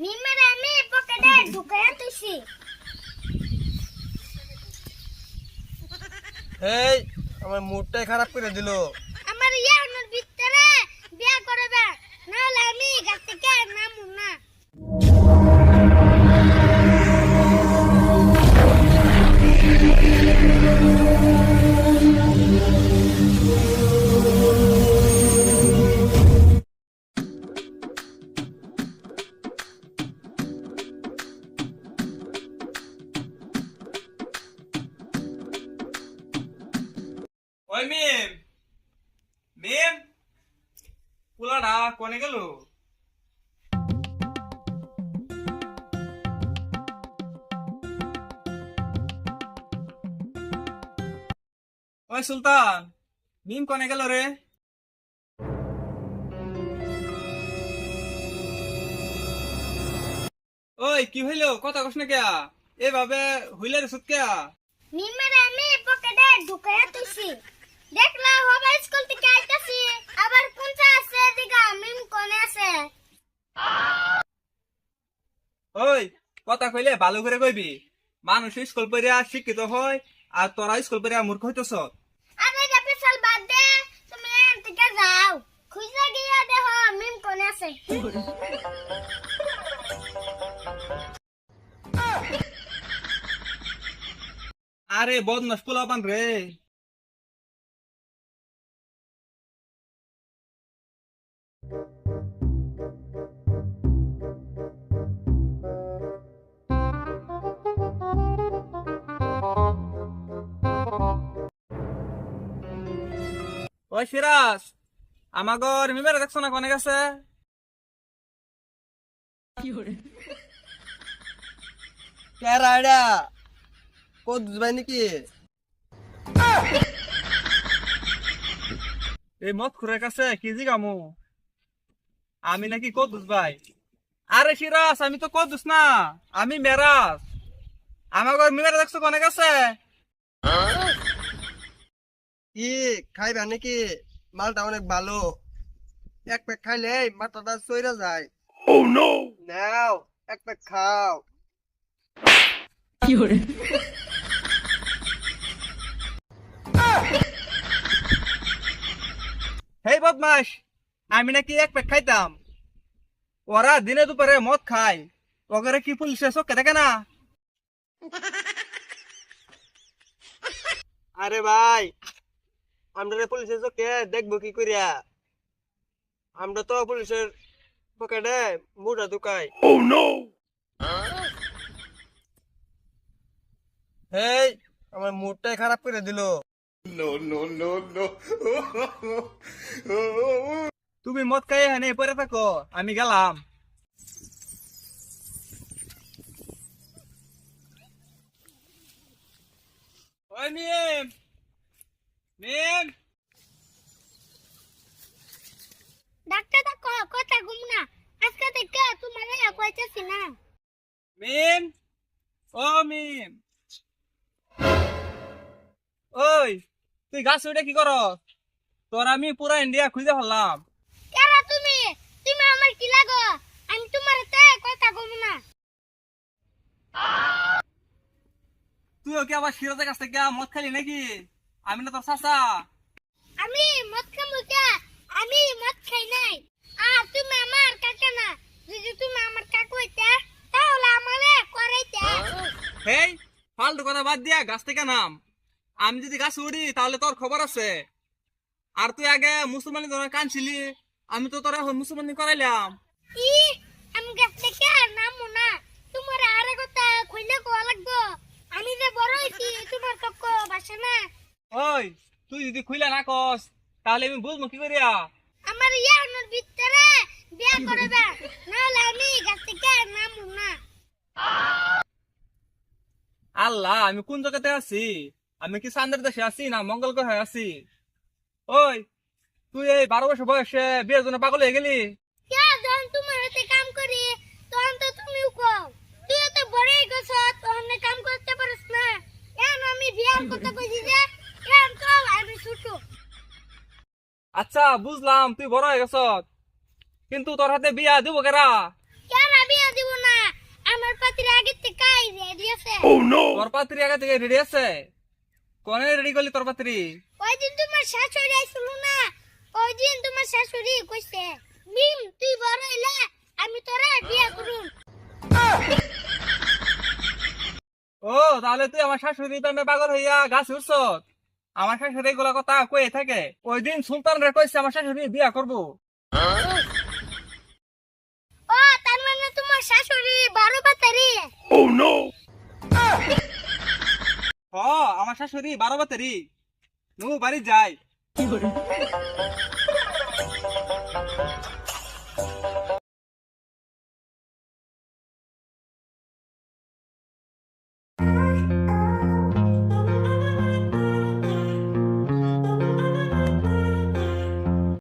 মিমের আমি পকেটে ঢুকাইয়া তুইছি। এই আমার মুডটাই খারাপ করে দিল। আমার ইয়ানোর ভিতরে বিয়া করবে, না হলে আমি গাছ থেকে নামু না। ওই মিম মিম পোলাটা কোনে গেল? ওই সুলতান, মিম কোনে গেল রে? ওই কি হইলো, কথা কস না কেয়া? এভাবে হইলে রে সুত কেয়া? মিমের আমি পকেটে ঢুকাইয়া তুইছি। দেখলা হবে স্কুল থেকে আইতাছি, আবার কোনটা আছে দিগা মিম কোনে আছে। ওই কথা কইলে ভালো করে কইবি। মানুষ স্কুল পড়িয়া শিক্ষিত হয় আর তোরা স্কুল পড়িয়া মূর্খ হইতেছ। আরে যাবে সাল বাদ দে, তুমি এখান থেকে যাও, খুঁজে গিয়া দেখো মিম কোনে আছে। আরে বদমাস পোলাপান রে। ওই সিরাজ, আমাগর মিমের দেখছো না কোনে গেছে? কেরা এটা কত ভাই নাকি? এই মদ খুরের কাছে কি জিগামু? আমি নাকি কদ্দুস ভাই? আরে সিরাজ, আমি তো কদ্দুস না, আমি মেরাজ। আমাগর মিমের দেখছো কোনে গেছে? কি খাইবা নাকি? মালটা অনেক ভালো, এক প্যাক খাইলে মাথাটা চইরা যায়। নাও এক প্যাক খাও। হেই বদমাস, আমি নাকি এক প্যাক খাইতাম? ওরা দিনে দুপুরে মদ খায়, ওগরে কি পুলিশে চোখে দেখে না? আরে ভাই, আমরা পুলিশের চোখে দেখবো কি করিয়া? আমরা তো পুলিশের পকেটে মুড়া ঢুকাই। এই আমার মুডটাই খারাপ করে দিল। তুমি মদ খাই এখানে পরে থাকো, আমি গেলাম। ওই মিম মিম, ডাক্তারটা কথা ঘুম না, আজকে থেকে তোমার কইতেছি না। মিম, ও মিম। ওই তুই গাছ উঠে কি কর? তোর আমি পুরা ইন্ডিয়া খুঁজে ফেললাম। কেরা তুমি? তুমি আমার কি লাগো? আমি তোমার কথা ঘুম না। তুইও কি আবার সিরাজের কাছ থেকে মদ খালি নাকি? আমি না তোর চাচা। আমি মদ খামু কে? আমি মদ খাই নাই। আর তুমি আমার কাকা না, যদি তুমি আমার কাকু হইতা তাহলে আমারে করাইতা। হেই, ফালতু কথা বাদ দিয়া গাছ থেকে নাম। আমি যদি গাছ উড়ি তাহলে তোর খবর আছে। আর তুই আগে মুসলমানি ধরে কানছিলি, আমি তো তোরা মুসলমানি করাইলাম। ই আমি গাছ থেকে নামু না, তোমার আরে কথা কইলে কোয়া লাগবো। আমি যে বড় হইছি তোমার তো বাসে না। ওই তুই যদি খুইলা না কস তাহলে আমি বুঝবো কি করিয়া? আমার ইয়ানোর ভিতরে বিয়া করবে, না হলে আমি গাছ থেকে নামু না। আল্লাহ, আমি কোন জায়গাতে আছি? আমি কি চান্দের দেশে আছি না মঙ্গল গ্রহে আছি? ওই তুই এই 12 বছর বয়সে বিয়ের জন্য পাগল হয়ে গেলি? যখন তোমার হাতে কাম করি তখন তো তুমিও কও তুই তো বড়ই গেছ, তখন কাম করতে পারিস না। এখন আমি বিয়ার কথা কইছি যে এখন তো আমি ছোট। আচ্ছা বুঝলাম তুই বড় হয়ে গেছ, কিন্তু তোর হাতে বিয়া দিব কেরা? কেন বিয়া দিব আমার পাত্রী আগে থেকেই রেডি আছে। তোর পাত্রী আগে থেকে রেডি আছে? কোনে রেডি করলি তোর পাত্রী? ওই দিন তোমার শাশুড়ি আইছিল না, ওই দিন তোমার শাশুড়ি কইছে মিম তুই বড় হইলে আমি তোরে বিয়ে করুম। ও তাহলে তুই আমার শাশুড়ি প্রেমে পাগল হইয়া গাছ উঠছ? আমার শাশুড়ি এগুলা কথা কয়ে থাকে। ওই দিন সুলতান রে কইছে আমার শাশুড়ি বিয়া করবো। ও তার মানে তোমার শাশুড়ি বড় পাত্রী। হ আমার শাশুড়ি 12 বাতেরি। নু বাড়ি যাই।